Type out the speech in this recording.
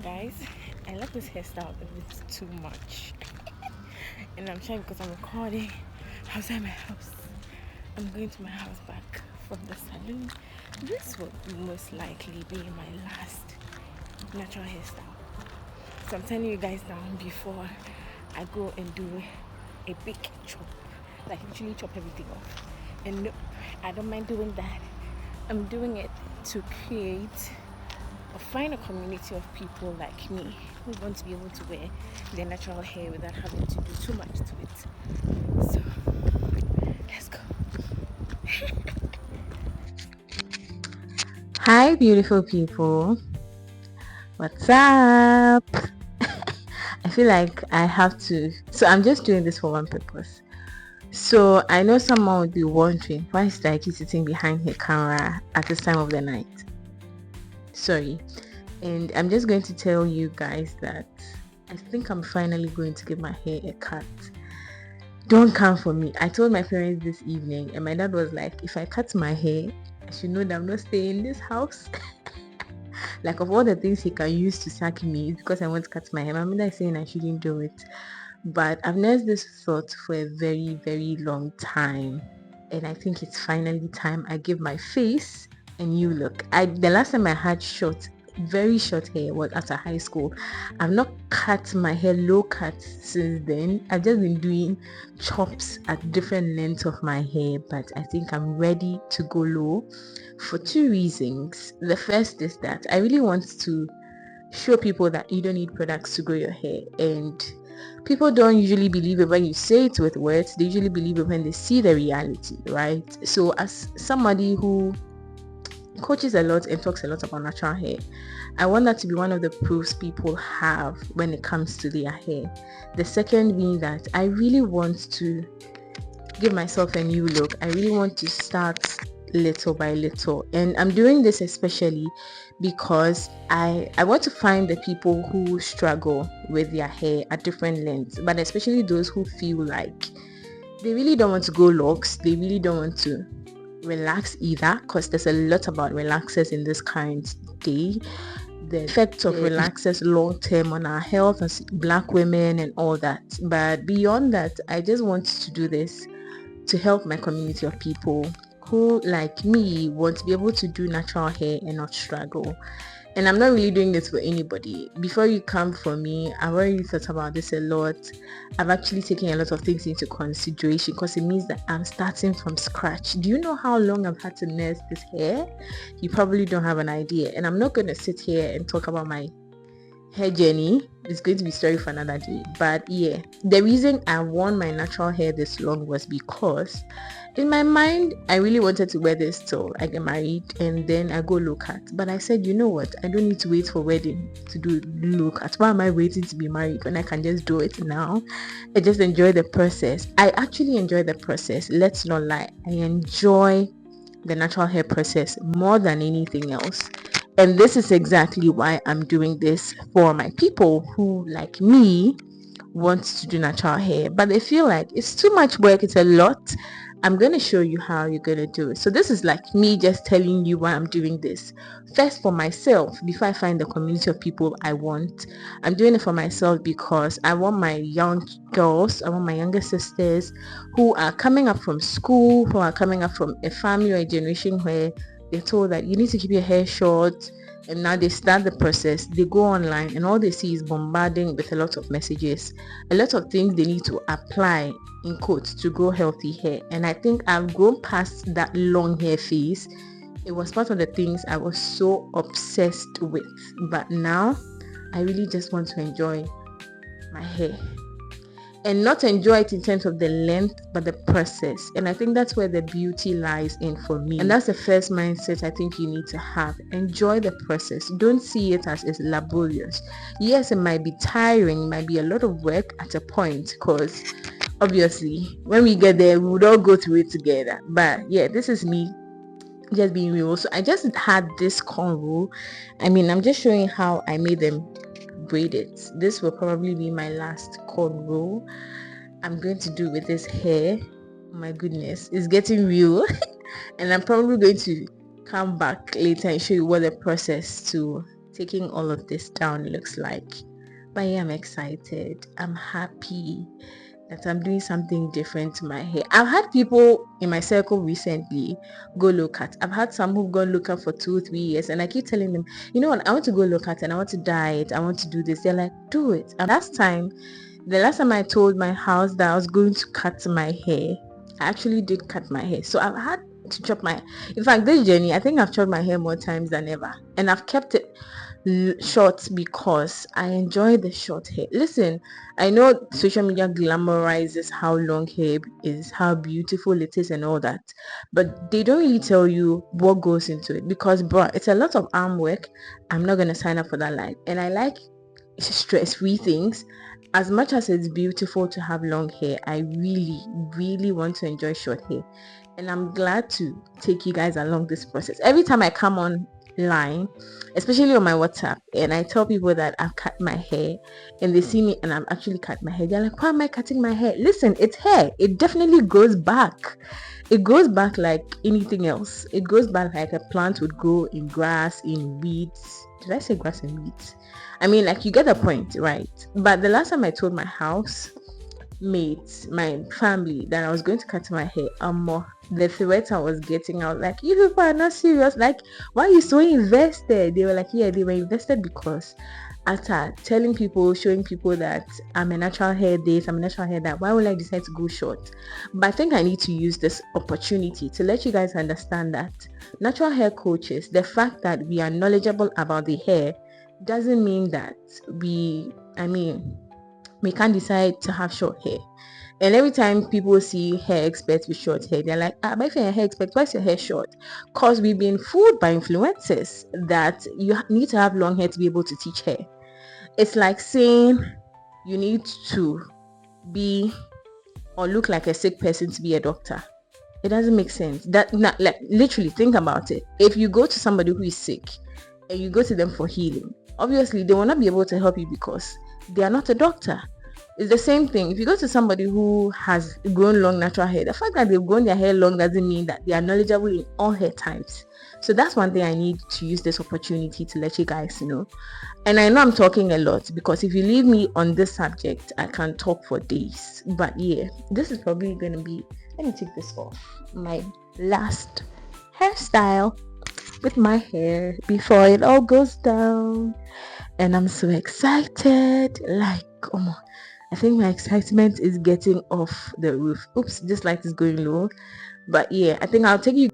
Guys, I love this hairstyle a bit too much. And I'm shy because I'm recording outside my house. I'm going to my house back from the salon. This will most likely be my last natural hairstyle. So I'm telling you guys now before I go and do a big chop. Like literally chop everything off. And nope, I don't mind doing that. I'm doing it to create or find a community of people like me who want to be able to wear their natural hair without having to do too much to it. So let's go. Hi, beautiful people. What's up? I feel like I have to. So, I'm just doing this for one purpose. So, I know someone would be wondering why is Daiki sitting behind her camera at this time of the night? Sorry. And I'm just going to tell you guys that I think I'm finally going to give my hair a cut. Don't come for me. I told my parents this evening, and my dad was like, if I cut my hair, I should know that I'm not staying in this house. Like, of all the things he can use to sack me, it's because I want to cut my hair. My mother is saying I shouldn't do it. But I've nursed this thought for a very, very long time. And I think it's finally time I give my face a new look. The last time I had very short hair was after high school. I've not cut my hair low cut since then. I've just been doing chops at different lengths of my hair, but I think I'm ready to go low for two reasons. The first is that I really want to show people that you don't need products to grow your hair, and people don't usually believe it when you say it with words. They usually believe it when they see the reality, right? So as somebody who coaches a lot and talks a lot about natural hair, I want that to be one of the proofs people have when it comes to their hair. The second being that I really want to give myself a new look. I really want to start little by little, and I'm doing this especially because I want to find the people who struggle with their hair at different lengths, but especially those who feel like they really don't want to go locks, they really don't want to relax either, because there's a lot about relaxers in this current day, the effects of relaxers long term on our health as Black women and all that. But beyond that, I just want to do this to help my community of people who, like me, want to be able to do natural hair and not struggle. And I'm not really doing this for anybody. Before you come for me, I've already thought about this a lot. I've actually taken a lot of things into consideration because it means that I'm starting from scratch. Do you know how long I've had to nurse this hair? You probably don't have an idea. And I'm not going to sit here and talk about my hair journey. It's going to be a story for another day. But yeah, the reason I worn my natural hair this long was because in my mind I really wanted to wear this till I get married and then I go low cut. But I said, you know what, I don't need to wait for wedding to do low cut. Why am I waiting to be married when I can just do it now? I just enjoy the process. I actually enjoy the process, let's not lie. I enjoy the natural hair process more than anything else. And this is exactly why I'm doing this for my people who, like me, want to do natural hair, but they feel like it's too much work, it's a lot. I'm going to show you how you're going to do it. So this is like me just telling you why I'm doing this. First, for myself, before I find the community of people I want, I'm doing it for myself because I want my young girls, I want my younger sisters who are coming up from school, who are coming up from a family or a generation where they're told that you need to keep your hair short, and now they start the process. They go online and all they see is bombarding with a lot of messages, a lot of things they need to apply in quotes to grow healthy hair. And I think I've grown past that long hair phase. It was part of the things I was so obsessed with, but now I really just want to enjoy my hair, and not enjoy it in terms of the length but the process. And I think that's where the beauty lies in for me, and that's the first mindset I think you need to have. Enjoy the process. Don't see it as it's laborious. Yes, it might be tiring, it might be a lot of work at a point, because obviously when we get there we would all go through it together. But yeah, this is me just being real. So I just had this cornrow. I'm just showing how I made them braid it. This will probably be my last cornrow I'm going to do with this hair. Oh my goodness, it's getting real. And I'm probably going to come back later and show you what the process to taking all of this down looks like. But yeah, I'm excited. I'm happy that I'm doing something different to my hair. I've had people in my circle recently go low cut. I've had some who've gone low cut for 2 or 3 years, and I keep telling them, you know what, I want to go low cut and I want to dye it. I want to do this. They're like, do it. And the last time I told my house that I was going to cut my hair, I actually did cut my hair. So I've had to chop my, in fact, this journey, I think I've chopped my hair more times than ever, and I've kept it short because I enjoy the short hair. Listen, I know social media glamorizes how long hair is, how beautiful it is and all that, but they don't really tell you what goes into it, because bruh, it's a lot of arm work. I'm not gonna sign up for that life, and I like stress-free things. As much as it's beautiful to have long hair, I really want to enjoy short hair, and I'm glad to take you guys along this process. Every time I come online, especially on my WhatsApp, and I tell people that I've cut my hair, and they see me and I've actually cut my hair, they're like, why am I cutting my hair? Listen, it's hair. It definitely grows back. It grows back like anything else. It grows back like a plant would grow in grass, in weeds. Did I say grass and weeds? I mean, like, you get the point, right? But the last time I told my housemates, my family, that I was going to cut my hair, the threats I was getting out, like, you people are not serious. Like, why are you so invested? They were like, yeah, they were invested because after telling people, showing people that I'm a natural hair this, I'm a natural hair that, why would I decide to go short? But I think I need to use this opportunity to let you guys understand that natural hair coaches, the fact that we are knowledgeable about the hair doesn't mean that we can't decide to have short hair. And every time people see hair experts with short hair, they're like, but if you're a hair expert, why is your hair short? Because we've been fooled by influencers that you need to have long hair to be able to teach hair. It's like saying you need to be or look like a sick person to be a doctor. It doesn't make sense. Like, literally think about it. If you go to somebody who is sick and you go to them for healing, obviously they will not be able to help you because they are not a doctor. It's the same thing. If you go to somebody who has grown long natural hair, the fact that they've grown their hair long doesn't mean that they are knowledgeable in all hair types. So that's one thing I need to use this opportunity to let you guys know. And I know I'm talking a lot, because if you leave me on this subject, I can talk for days. But yeah, this is probably going to be, let me take this off, my last hairstyle with my hair before it all goes down. And I'm so excited. Like, come on. I think my excitement is getting off the roof. Oops, this light is going low. But yeah, I think I'll take you